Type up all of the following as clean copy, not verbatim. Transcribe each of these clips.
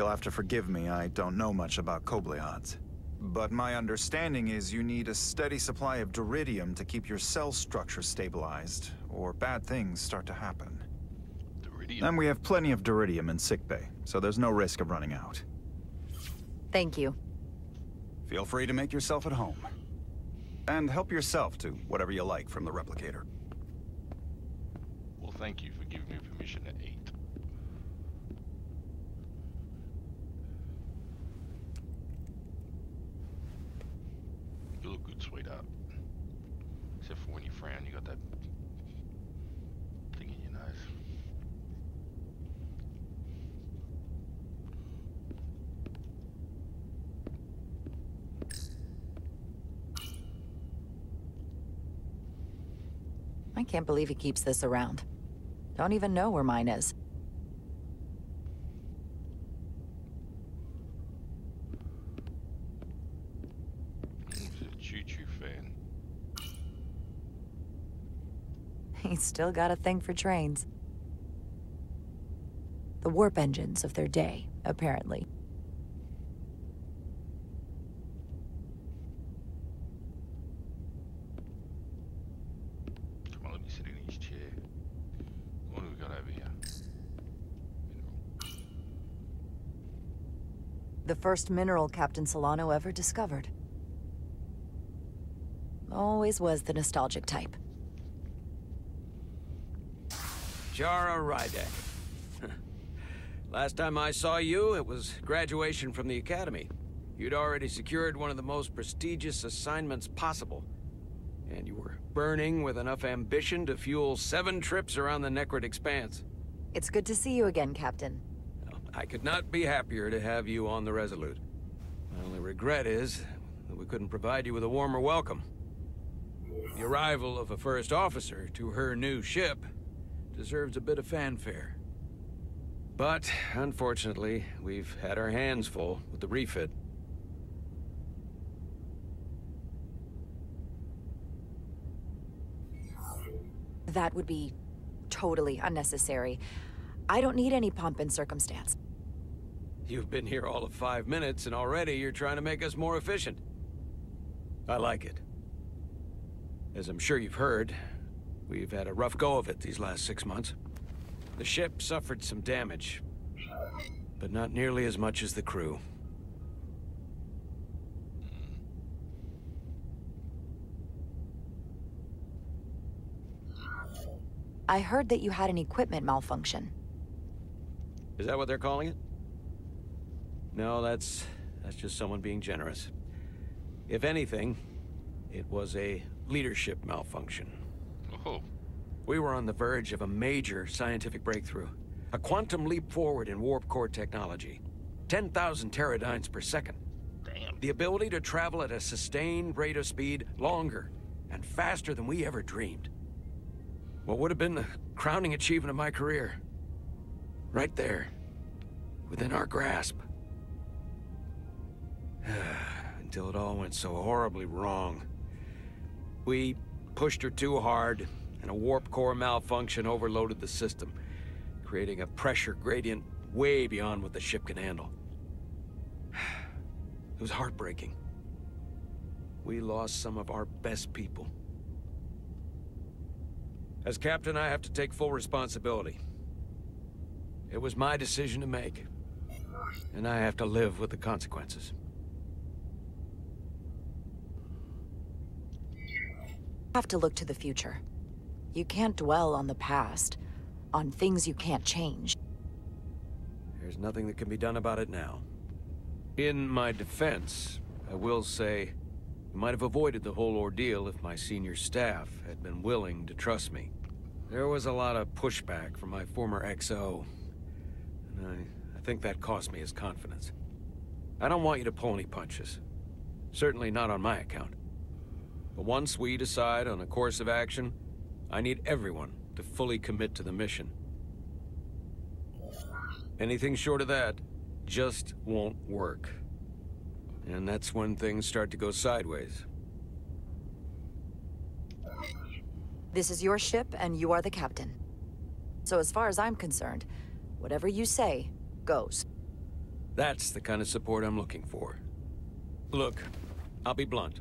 You'll have to forgive me, I don't know much about Kobliads. But my understanding is you need a steady supply of duridium to keep your cell structure stabilized, or bad things start to happen. Duridium? And we have plenty of duridium in sickbay, so there's no risk of running out. Thank you. Feel free to make yourself at home. And help yourself to whatever you like from the replicator. Well, thank you for giving me permission to eat. You look good, sweetheart. Except for when you frown, you got that thing in your nose. I can't believe he keeps this around. Don't even know where mine is. He's a choo-choo fan. He's still got a thing for trains. The warp engines of their day, apparently. Come on, let me sit in his chair. What do we got over here? Mineral. The first mineral Captain Solano ever discovered. Always was the nostalgic type. Jara Rydek. Last time I saw you, it was graduation from the Academy. You'd already secured one of the most prestigious assignments possible. And you were burning with enough ambition to fuel 7 trips around the Necrid Expanse. It's good to see you again, Captain. Well, I could not be happier to have you on the Resolute. My only regret is that we couldn't provide you with a warmer welcome. The arrival of a first officer to her new ship deserves a bit of fanfare. But, unfortunately, we've had our hands full with the refit. That would be totally unnecessary. I don't need any pomp and circumstance. You've been here all of 5 minutes, and already you're trying to make us more efficient. I like it. As I'm sure you've heard, we've had a rough go of it these last 6 months. The ship suffered some damage, but not nearly as much as the crew. I heard that you had an equipment malfunction. Is that what they're calling it? No, that's just someone being generous. If anything, it was a leadership malfunction. Oh. We were on the verge of a major scientific breakthrough. A quantum leap forward in warp core technology. 10,000 teradynes per second. Damn. The ability to travel at a sustained rate of speed longer and faster than we ever dreamed. What would have been the crowning achievement of my career. Right there. Within our grasp. Until it all went so horribly wrong. We pushed her too hard, and a warp core malfunction overloaded the system, creating a pressure gradient way beyond what the ship can handle. It was heartbreaking. We lost some of our best people. As captain, I have to take full responsibility. It was my decision to make, and I have to live with the consequences. Have to look to the future. You can't dwell on the past, on things you can't change. There's nothing that can be done about it now. In my defense, I will say, I might have avoided the whole ordeal if my senior staff had been willing to trust me. There was a lot of pushback from my former XO, and I think that cost me his confidence. I don't want you to pull any punches. Certainly not on my account. But once we decide on a course of action, I need everyone to fully commit to the mission. Anything short of that just won't work. And that's when things start to go sideways. This is your ship, and you are the captain. So as far as I'm concerned, whatever you say, goes. That's the kind of support I'm looking for. Look, I'll be blunt.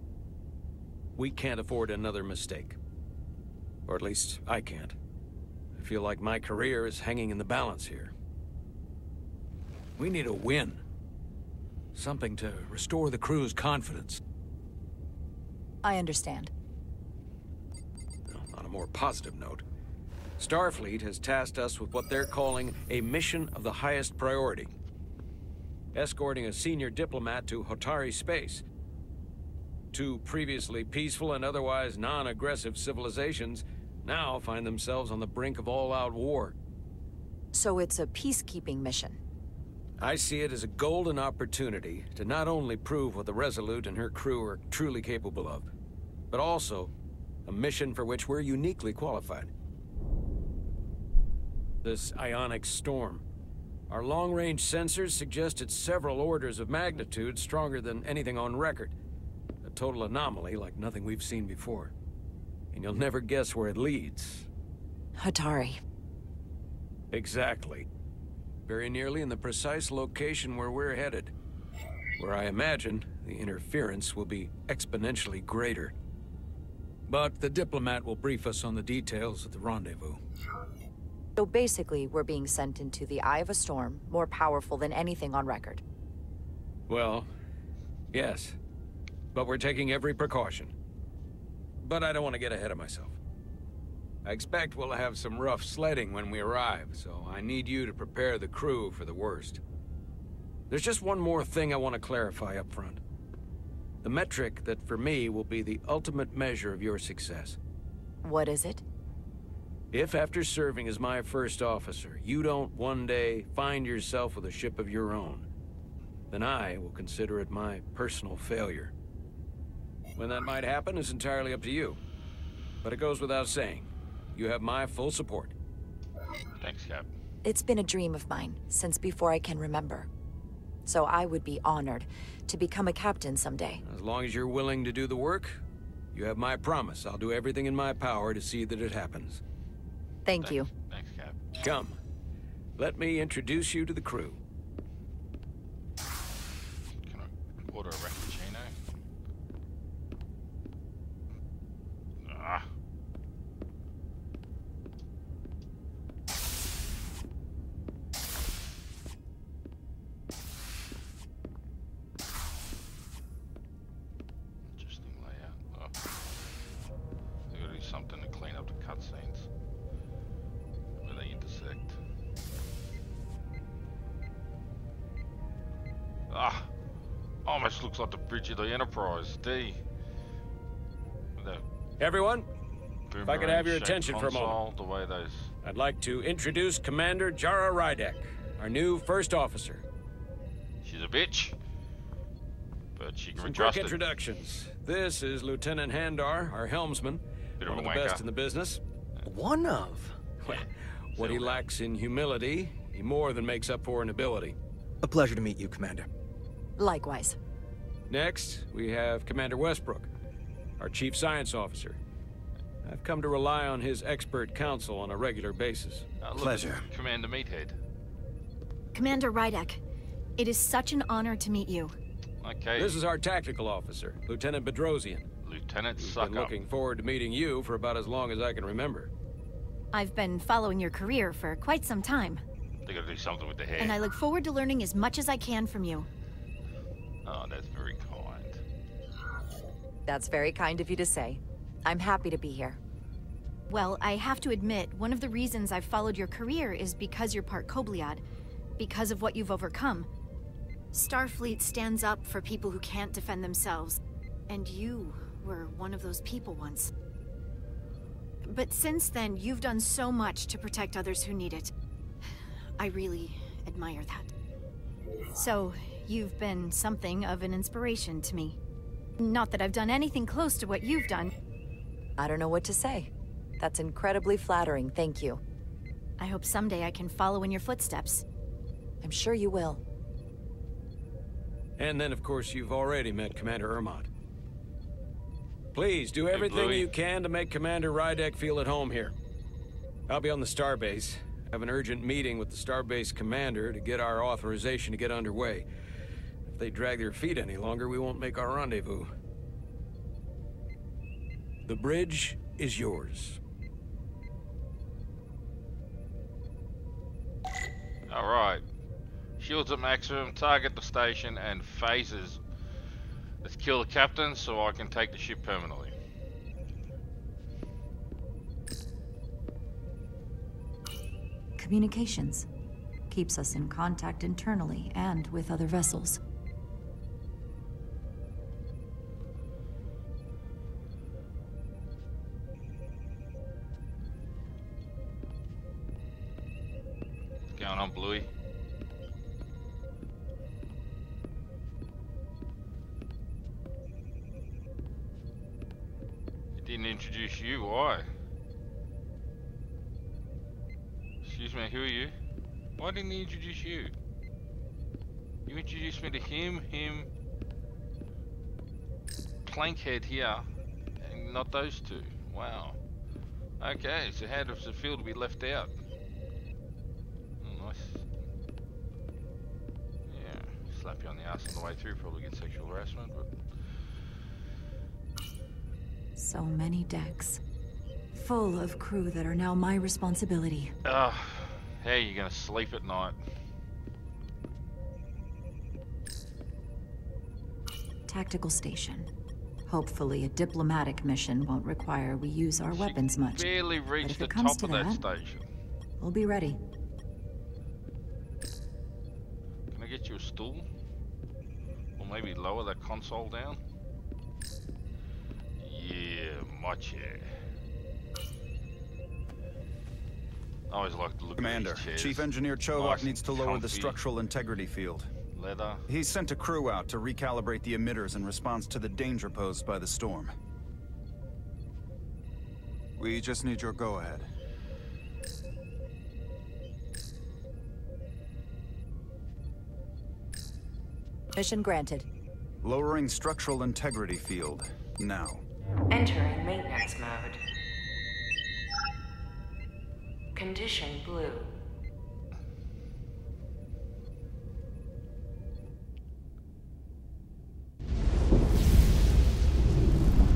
We can't afford another mistake. Or at least, I can't. I feel like my career is hanging in the balance here. We need a win. Something to restore the crew's confidence. I understand. On a more positive note, Starfleet has tasked us with what they're calling a mission of the highest priority. Escorting a senior diplomat to Hotari space. Two previously peaceful and otherwise non-aggressive civilizations now find themselves on the brink of all-out war. So it's a peacekeeping mission. I see it as a golden opportunity to not only prove what the Resolute and her crew are truly capable of, but also a mission for which we're uniquely qualified. This ionic storm. Our long-range sensors suggest it's several orders of magnitude stronger than anything on record. A total anomaly like nothing we've seen before. And you'll never guess where it leads. Hotari. Exactly. Very nearly in the precise location where we're headed. Where I imagine the interference will be exponentially greater. But the diplomat will brief us on the details of the rendezvous. So basically, we're being sent into the eye of a storm, more powerful than anything on record. Well, yes. But we're taking every precaution. But I don't want to get ahead of myself. I expect we'll have some rough sledding when we arrive, so I need you to prepare the crew for the worst. There's just one more thing I want to clarify up front. The metric that for me will be the ultimate measure of your success. What is it? If after serving as my first officer, you don't one day find yourself with a ship of your own, then I will consider it my personal failure. When that might happen is entirely up to you. But it goes without saying, you have my full support. Thanks, Cap. It's been a dream of mine since before I can remember. So I would be honored to become a captain someday. As long as you're willing to do the work, you have my promise. I'll do everything in my power to see that it happens. Thank you. Thanks, Cap. Come. Let me introduce you to the crew. Can I order a frappuccino? Ah. Interesting layout. Oh. They gotta do something to clean up the cutscenes where they intersect. Ah, almost looks like the bridge of the Enterprise D. The Everyone, if I could have your boomerang-shaped attention for a moment. console, the way those. I'd like to introduce Commander Jara Rydek, our new first officer. She's a bitch, but she can be Some quick trusted. introductions. This is Lieutenant Handar, our helmsman, Bit of one a of the wanker. best in the business. One of? Well, what he lacks in humility, he more than makes up for in ability. A pleasure to meet you, Commander. Likewise. Next, we have Commander Westbrook, our chief science officer. I've come to rely on his expert counsel on a regular basis. Look, Pleasure. Commander Meathead. Commander Rydek, it is such an honor to meet you. Okay. This is our tactical officer, Lieutenant Bedrosian. Lieutenant We've Suck been Up. looking forward to meeting you for about as long as I can remember. I've been following your career for quite some time, They gotta do something with the hair. and I look forward to learning as much as I can from you. Oh, that's very kind. That's very kind of you to say. I'm happy to be here. Well, I have to admit, one of the reasons I've followed your career is because you're part Kobliad, because of what you've overcome. Starfleet stands up for people who can't defend themselves, and you were one of those people once. But since then, you've done so much to protect others who need it. I really admire that. So, you've been something of an inspiration to me. Not that I've done anything close to what you've done. I don't know what to say. That's incredibly flattering, thank you. I hope someday I can follow in your footsteps. I'm sure you will. And then, of course, you've already met Commander Ermont. Please, do everything Bluey. you can to make Commander Rydek feel at home here. I'll be on the starbase. Have an urgent meeting with the Starbase commander to get our authorization to get underway. If they drag their feet any longer, we won't make our rendezvous. The bridge is yours. Alright. Shields at maximum, target the station, and phases. Let's kill the captain so I can take the ship permanently. Communications. Keeps us in contact internally and with other vessels. What's going on, Bluey? He didn't introduce you, why? Excuse me, who are you? Why didn't he introduce you? You introduced me to him, Plankhead here, and not those two. Wow. Okay, so how does it feel to be left out? Oh, nice. Yeah, slap you on the ass on the way through, probably get sexual harassment, but... So many decks. Full of crew that are now my responsibility. How are you gonna sleep at night? Tactical station. Hopefully a diplomatic mission won't require we use our weapons much. Barely But reached if the it comes top to of that that, station. we'll be ready. Can I get you a stool? Or maybe lower that console down? Yeah, my chair. I always like to look Commander, at these chairs. Chief Engineer Chovak Nice needs to and lower the comfy. structural integrity field. Leather. He's sent a crew out to recalibrate the emitters in response to the danger posed by the storm. We just need your go-ahead. Mission granted. Lowering structural integrity field, now. Entering maintenance mode. Condition blue.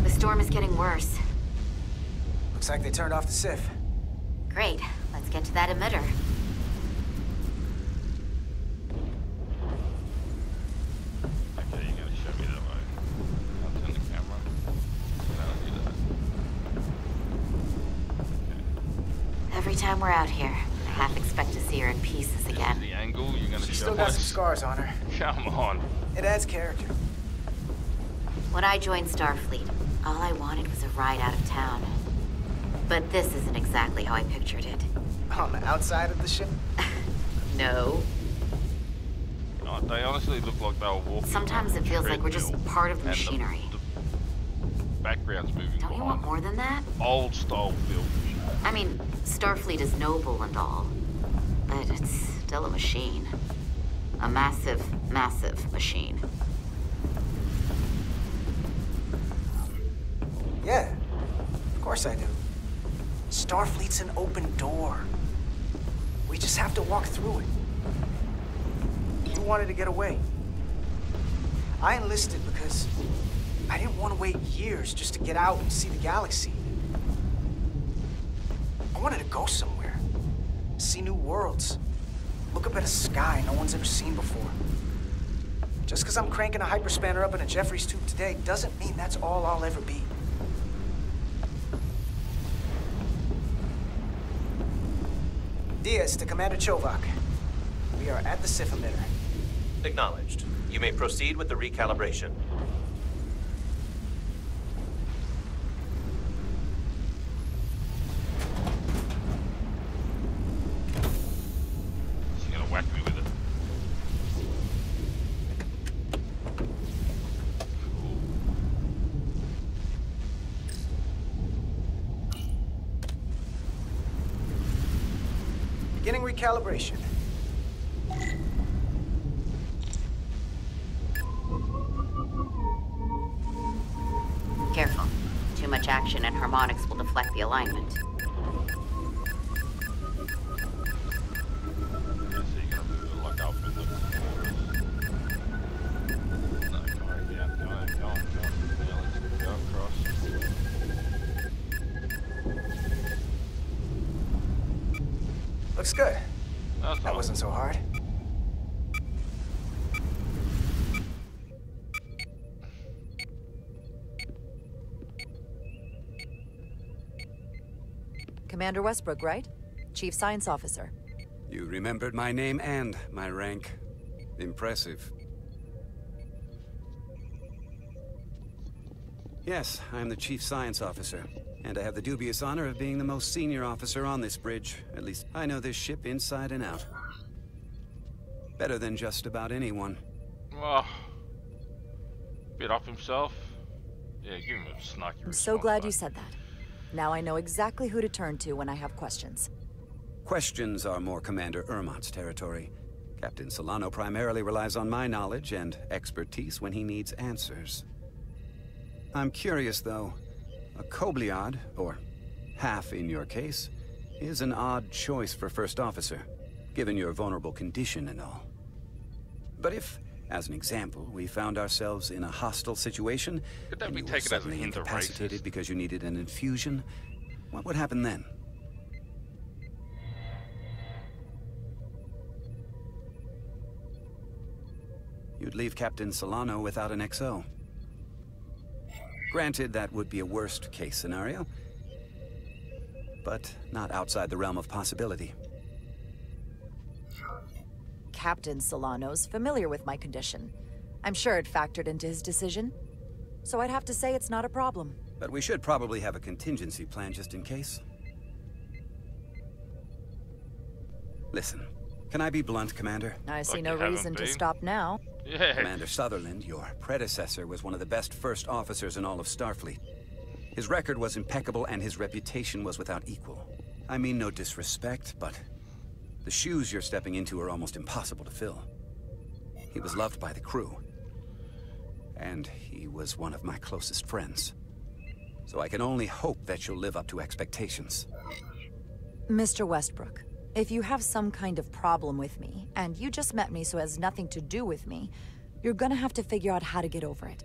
The storm is getting worse. Looks like they turned off the SIF. Great. Let's get to that emitter. Okay, you're gonna show me that way. I'll turn the camera. No, do that. Okay. Every time we're out here, I half expect to see her in pieces This is again. the angle you're gonna She's show still got us. some scars on her. Come on. It adds character. When I joined Starfleet, all I wanted was a ride out of town. But this isn't exactly how I pictured it. On the outside of the ship? No. Oh, they honestly look like they were walking. Sometimes on a it feels like we're just treadmill, part of the and machinery. The background's moving Don't you want behind. more than that? Old style film. I mean, Starfleet is noble and all, but it's still a machine. A massive, massive machine. Yeah, of course I do. Starfleet's an open door. We just have to walk through it. You wanted to get away. I enlisted because I didn't want to wait years just to get out and see the galaxy. I wanted to go somewhere, see new worlds, look up at a sky no one's ever seen before. Just because I'm cranking a hyperspanner up in a Jeffries tube today doesn't mean that's all I'll ever be. Diaz to Commander Chovak. We are at the SIF emitter. Acknowledged. You may proceed with the recalibration. She's gonna whack me with it. Cool. Beginning recalibration. Careful. Too much action and harmonics will deflect the alignment. Looks good. That's That all. wasn't so hard. Commander Westbrook, right? Chief Science Officer. You remembered my name and my rank. Impressive. Yes, I'm the Chief Science Officer, and I have the dubious honor of being the most senior officer on this bridge. At least, I know this ship inside and out. Better than just about anyone. Oh, bit up himself. Yeah, give him a snarky I'm so glad you said that. Now I know exactly who to turn to when I have questions. Questions are more Commander Ermont's territory. Captain Solano primarily relies on my knowledge and expertise when he needs answers. I'm curious, though. A Kobliad, or half in your case, is an odd choice for First Officer, given your vulnerable condition and all. But if, as an example, we found ourselves in a hostile situation, Could that and be you were taken as a suddenly hint of incapacitated racist? because you needed an infusion, what would happen then? You'd leave Captain Solano without an XO. Granted, that would be a worst-case scenario, but not outside the realm of possibility. Captain Solano's familiar with my condition. I'm sure it factored into his decision. So I'd have to say it's not a problem. But we should probably have a contingency plan just in case. Listen, can I be blunt, Commander? I see Like no you haven't reason to been. stop now. Yeah. Commander Sutherland, your predecessor, was one of the best first officers in all of Starfleet. His record was impeccable and his reputation was without equal. I mean no disrespect, but the shoes you're stepping into are almost impossible to fill. He was loved by the crew, and he was one of my closest friends. So I can only hope that you'll live up to expectations. Mr. Westbrook, if you have some kind of problem with me, and you just met me so it has nothing to do with me, you're gonna have to figure out how to get over it.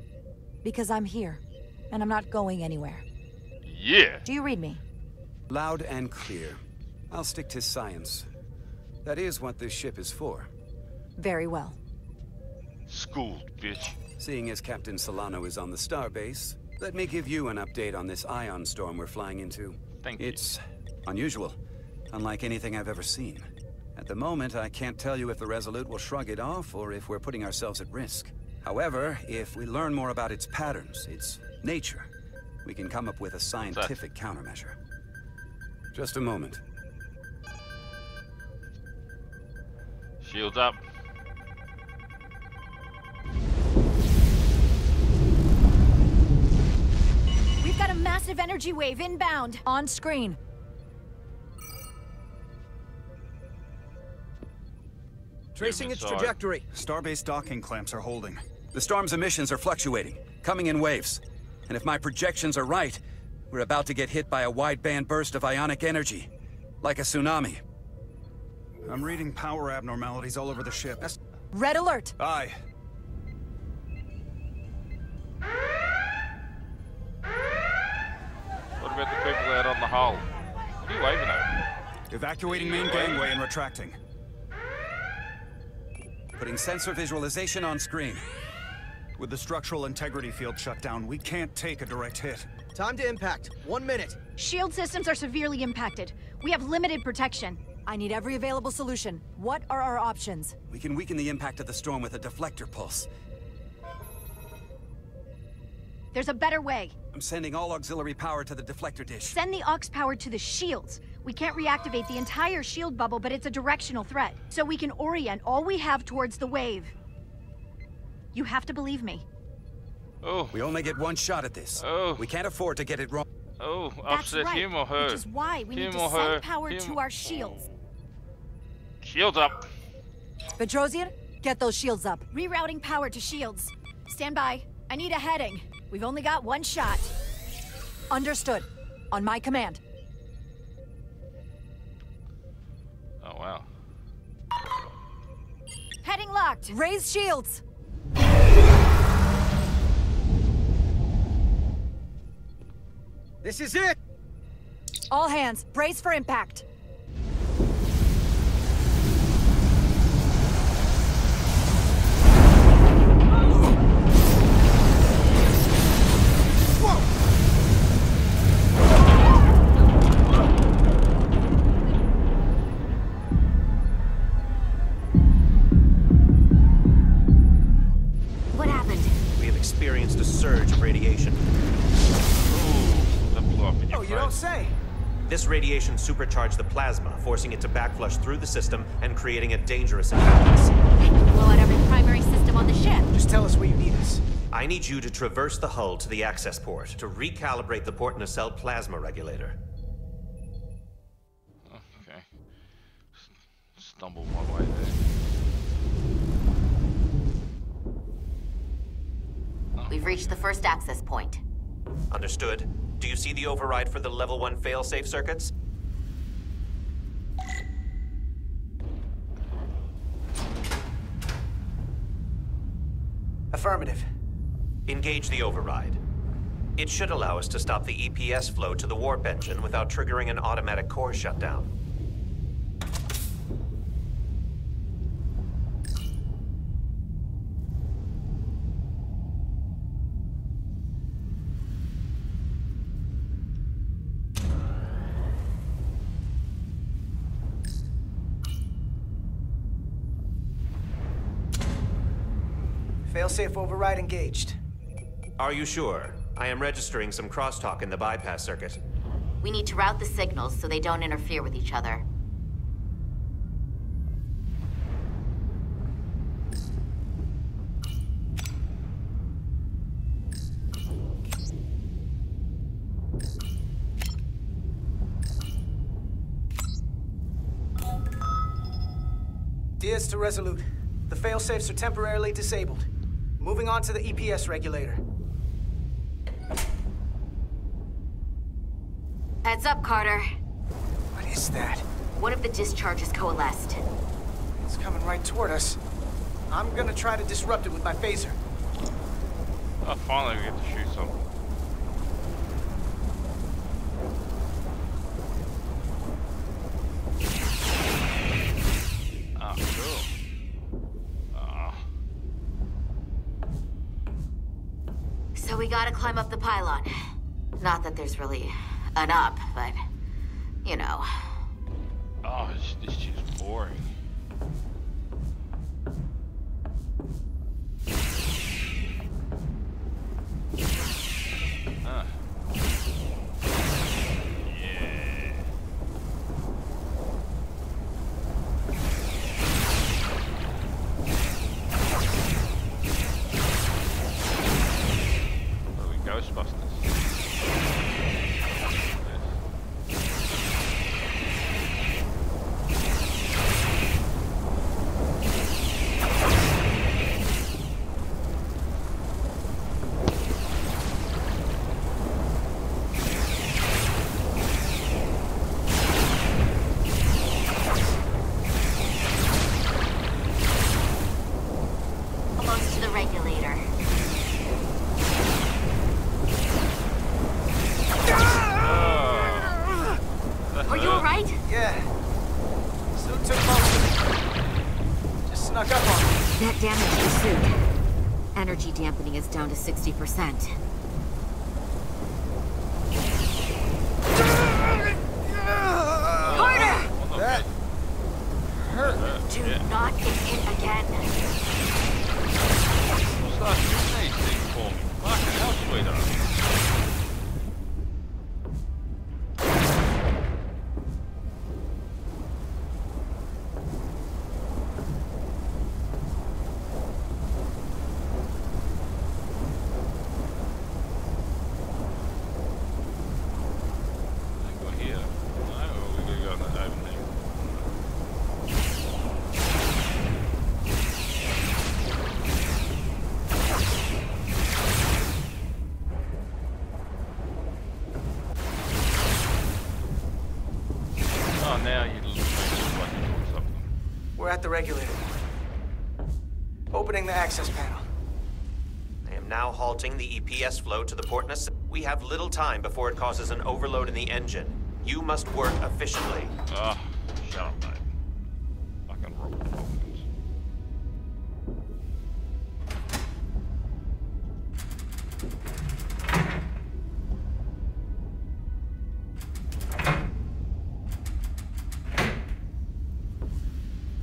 Because I'm here, and I'm not going anywhere. Yeah. Do you read me? Loud and clear. I'll stick to science. That is what this ship is for. Very well. Schooled, bitch. Seeing as Captain Solano is on the starbase, let me give you an update on this ion storm we're flying into. Thank you. It's unusual, unlike anything I've ever seen. At the moment, I can't tell you if the Resolute will shrug it off or if we're putting ourselves at risk. However, if we learn more about its patterns, its nature, we can come up with a scientific countermeasure. Just a moment. Shields up. We've got a massive energy wave inbound. On screen. Tracing its inside. trajectory. Starbase docking clamps are holding. The storm's emissions are fluctuating, coming in waves. And if my projections are right, we're about to get hit by a wideband burst of ionic energy. Like a tsunami. I'm reading power abnormalities all over the ship. Red alert! Aye. What about the people out on the hull? What are you waving at? Evacuating main gangway and retracting. Putting sensor visualization on screen. With the structural integrity field shut down, we can't take a direct hit. Time to impact. 1 minute. Shield systems are severely impacted. We have limited protection. I need every available solution. What are our options? We can weaken the impact of the storm with a deflector pulse. There's a better way. I'm sending all auxiliary power to the deflector dish. Send the aux power to the shields. We can't reactivate the entire shield bubble, but it's a directional threat. So we can orient all we have towards the wave. You have to believe me. Oh. We only get one shot at this. Oh. We can't afford to get it wrong. Oh, That's upset right, him or her. which is why we need Him to or send her. power Him- to our shields. Shields up. Petrosian, get those shields up. Rerouting power to shields. Stand by. I need a heading. We've only got one shot. Understood. On my command. Oh, wow. Heading locked. Raise shields! This is it! All hands, brace for impact. experienced a surge of radiation. Ooh, that blew up in your Oh, face. you don't say. This radiation supercharged the plasma, forcing it to backflush through the system and creating a dangerous imbalance. Blow out every primary system on the ship. Just tell us where you need us. I need you to traverse the hull to the access port to recalibrate the port nacelle plasma regulator. Okay. Stumbled my way there. We've reached the first access point. Understood. Do you see the override for the level 1 failsafe circuits? Affirmative. Engage the override. It should allow us to stop the EPS flow to the warp engine without triggering an automatic core shutdown. Failsafe override engaged. Are you sure? I am registering some crosstalk in the bypass circuit. We need to route the signals so they don't interfere with each other. Diaz to Resolute. The failsafes are temporarily disabled. Moving on to the EPS regulator. Heads up, Carter. What is that? One of the discharges coalesced. It's coming right toward us. I'm gonna try to disrupt it with my phaser. Oh, finally we get to shoot something. Ah, cool. Ah. So we gotta climb up the pylon. Not that there's really an up, but, you know. Oh, this shit's boring. Ah. Yeah. What are we, Ghostbusters? Almost to the regulator. Are you alright? Yeah. Suit took most of it. Just snuck up on me. That damaged your suit. Energy dampening is down to 60%. Carter! That hurt. Do not get hit again. Start shooting these things for me. Fucking hell, sweetheart. Go here. No, we gotta go over there. Oh, now you look like you're doing something. We're at the regulator. Opening the access panel. I am now halting the EPS flow to the port nacelle. We have little time before it causes an overload in the engine. You must work efficiently. Ah, shut up, mate. Fucking robot Falcons.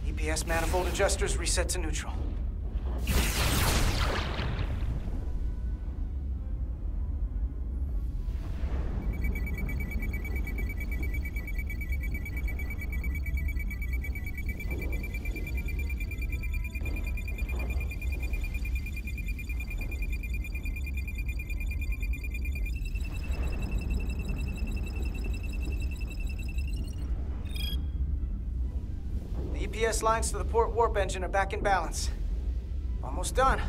EPS manifold adjusters reset to neutral. EPS lines to the port warp engine are back in balance. Almost done.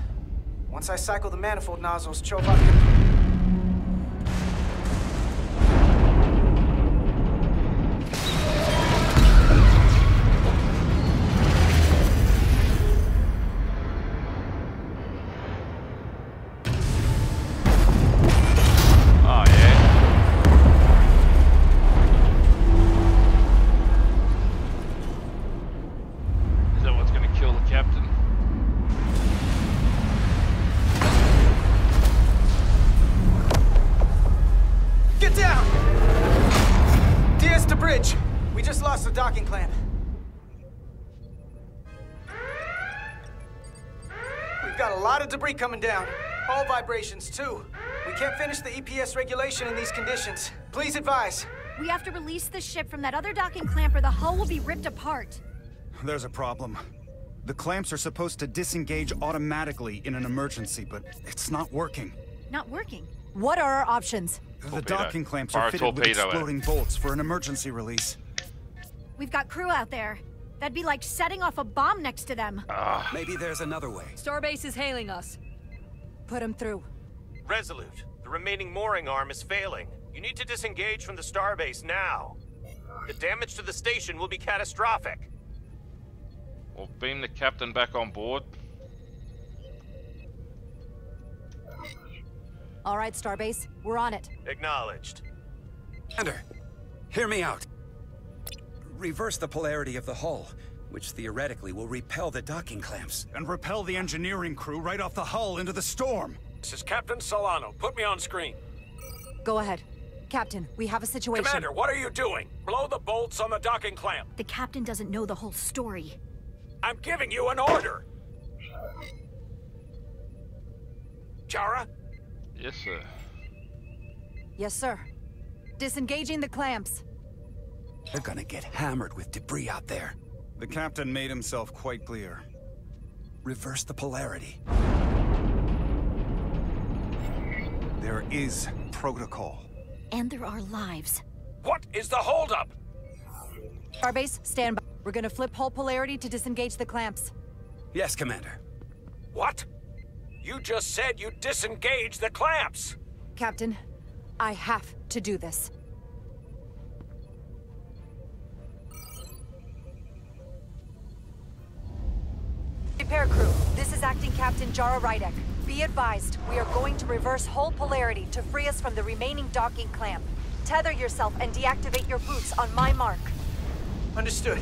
Once I cycle the manifold nozzles, Chovat can... docking clamp. We've got a lot of debris coming down. Hull vibrations, too. We can't finish the EPS regulation in these conditions. Please advise. We have to release the ship from that other docking clamp or the hull will be ripped apart. There's a problem. The clamps are supposed to disengage automatically in an emergency, but it's not working. Not working? What are our options? The docking clamps are fitted with exploding bolts for an emergency release. We've got crew out there. That'd be like setting off a bomb next to them. Maybe there's another way. Starbase is hailing us. Put him through. Resolute, the remaining mooring arm is failing. You need to disengage from the starbase now. The damage to the station will be catastrophic. We'll beam the captain back on board. All right, Starbase, we're on it. Acknowledged. Commander, hear me out. Reverse the polarity of the hull, which theoretically will repel the docking clamps. And repel the engineering crew right off the hull into the storm. This is Captain Solano. Put me on screen. Go ahead. Captain, we have a situation. Commander, what are you doing? Blow the bolts on the docking clamp. The captain doesn't know the whole story. I'm giving you an order. Chara? Yes, sir. Yes, sir. Disengaging the clamps. They're gonna get hammered with debris out there. The captain made himself quite clear. Reverse the polarity. There is protocol. And there are lives. What is the holdup? Starbase, stand by. We're gonna flip hull polarity to disengage the clamps. Yes, Commander. What? You just said you disengage the clamps. Captain, I have to do this. Repair crew, this is Acting Captain Jara Rydek. Be advised, we are going to reverse hull polarity to free us from the remaining docking clamp. Tether yourself and deactivate your boots on my mark. Understood.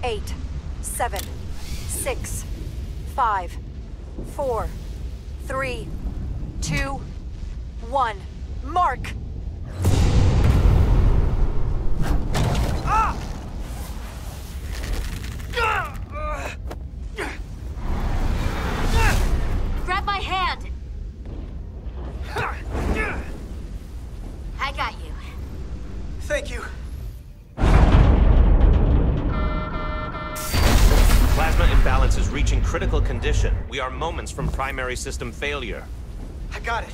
8, 7, 6, 5, 4, 3, 2, 1. Mark! Ah! Grab my hand! I got you. Thank you. Plasma imbalance is reaching critical condition. We are moments from primary system failure. I got it.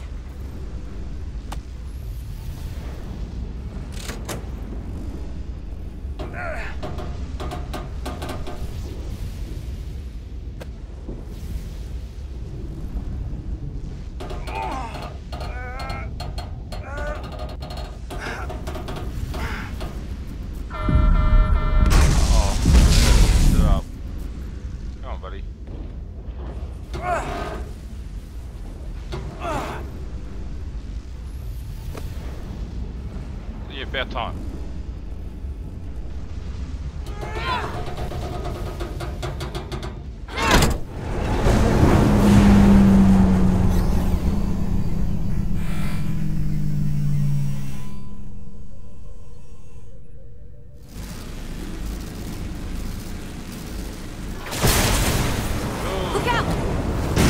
About time. Look out!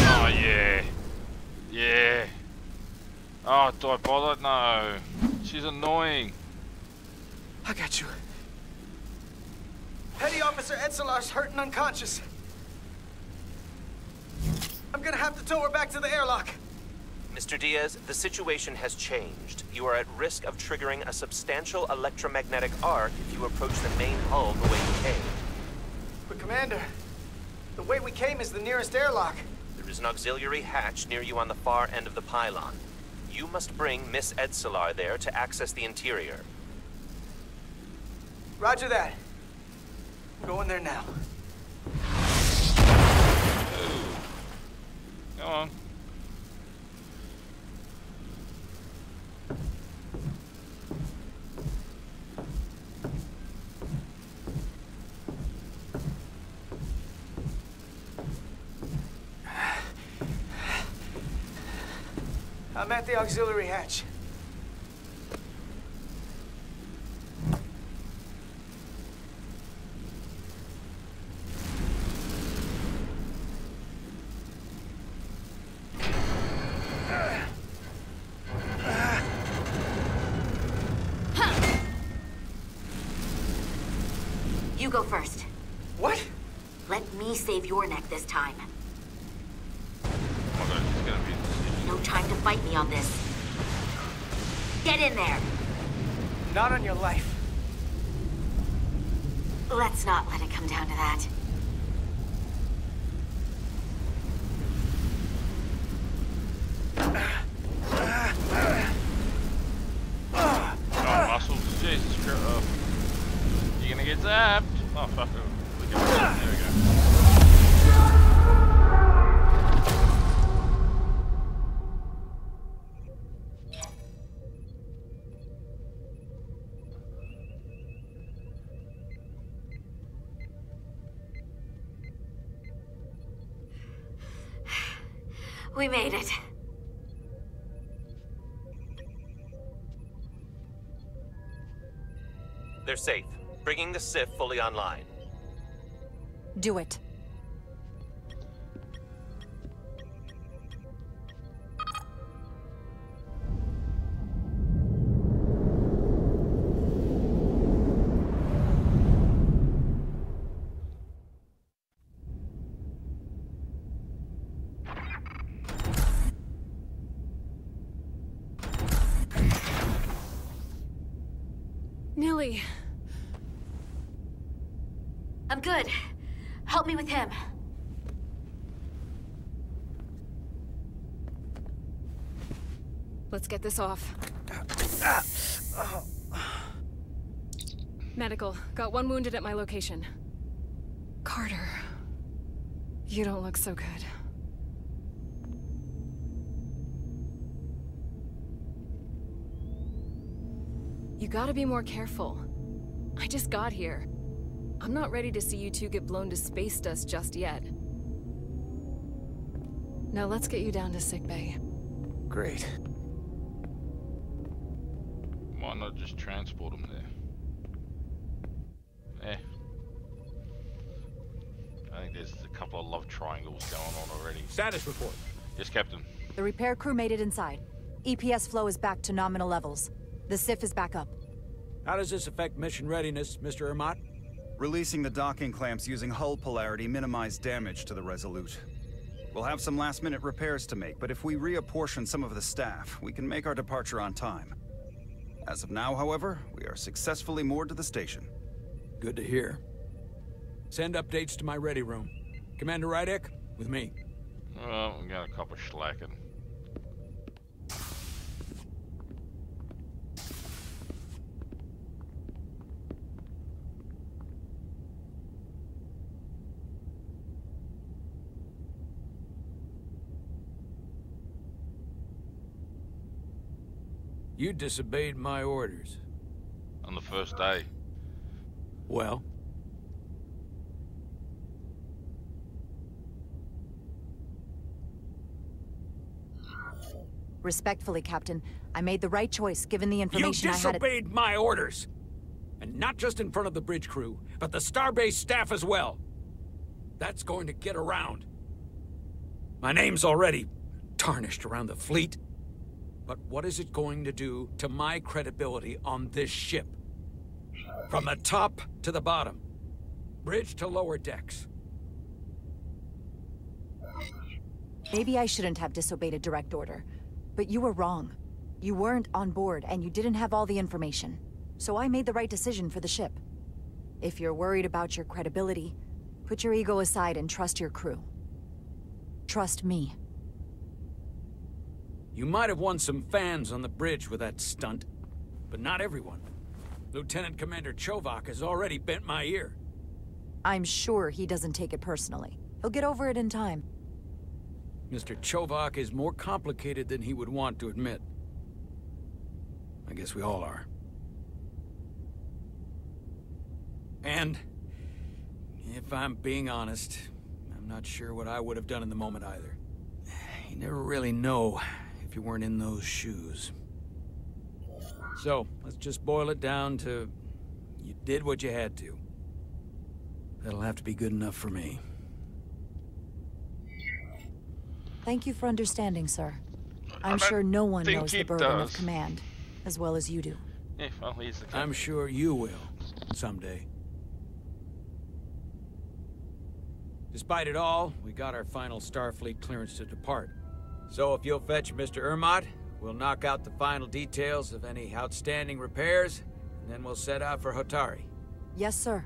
Oh yeah. Yeah. Oh, do I bother? No. She's annoying. I got you. Petty Officer Etzelar's hurt and unconscious. I'm gonna have to tow her back to the airlock. Mr. Diaz, the situation has changed. You are at risk of triggering a substantial electromagnetic arc if you approach the main hull the way you came. But Commander, the way we came is the nearest airlock. There is an auxiliary hatch near you on the far end of the pylon. You must bring Miss Edsolar there to access the interior. Roger that. I'm going there now. Go on. I'm at the auxiliary hatch. You go first. What? Let me save your neck this time. Oh my god, it's gonna be... No time to fight me on this. Get in there! Not on your life. Let's not let it come down to that. Oh, muscles. Jesus Christ. Oh. You're gonna get zapped. Oh, fuck it. There we go. We made it. They're safe, bringing the SIF fully online. Do it. Nilly. I'm good. Help me with him. Let's get this off. Medical. Got one wounded at my location. Carter. You don't look so good. You gotta be more careful. I just got here. I'm not ready to see you two get blown to space dust just yet. Now let's get you down to sickbay. Great. Why not just transport him there? Eh. I think there's a couple of love triangles going on already. Status report. Yes, Captain. The repair crew made it inside. EPS flow is back to nominal levels. The SIF is back up. How does this affect mission readiness, Mr. Ermont? Releasing the docking clamps using hull polarity minimized damage to the Resolute. We'll have some last-minute repairs to make, but if we reapportion some of the staff, we can make our departure on time. As of now, however, we are successfully moored to the station. Good to hear. Send updates to my ready room. Commander Rydek, with me. Well, we got a couple slacking. You disobeyed my orders. On the first day. Well? Respectfully, Captain, I made the right choice given the information I had. You disobeyed my orders! And not just in front of the bridge crew, but the Starbase staff as well. That's going to get around. My name's already tarnished around the fleet. But what is it going to do to my credibility on this ship? From the top to the bottom. Bridge to lower decks. Maybe I shouldn't have disobeyed a direct order. But you were wrong. You weren't on board, and you didn't have all the information. So I made the right decision for the ship. If you're worried about your credibility, put your ego aside and trust your crew. Trust me. You might have won some fans on the bridge with that stunt, but not everyone. Lieutenant Commander Chovak has already bent my ear. I'm sure he doesn't take it personally. He'll get over it in time. Mr. Chovak is more complicated than he would want to admit. I guess we all are. And, if I'm being honest, I'm not sure what I would have done in the moment either. You never really know if you weren't in those shoes. So, let's just boil it down to, you did what you had to. That'll have to be good enough for me. Thank you for understanding, sir. I'm sure no one knows the burden of command as well as you do. Yeah, well, he's the captain. I'm sure you will, someday. Despite it all, we got our final Starfleet clearance to depart. So if you'll fetch Mr. Ermot, we'll knock out the final details of any outstanding repairs, and then we'll set out for Hotari. Yes, sir.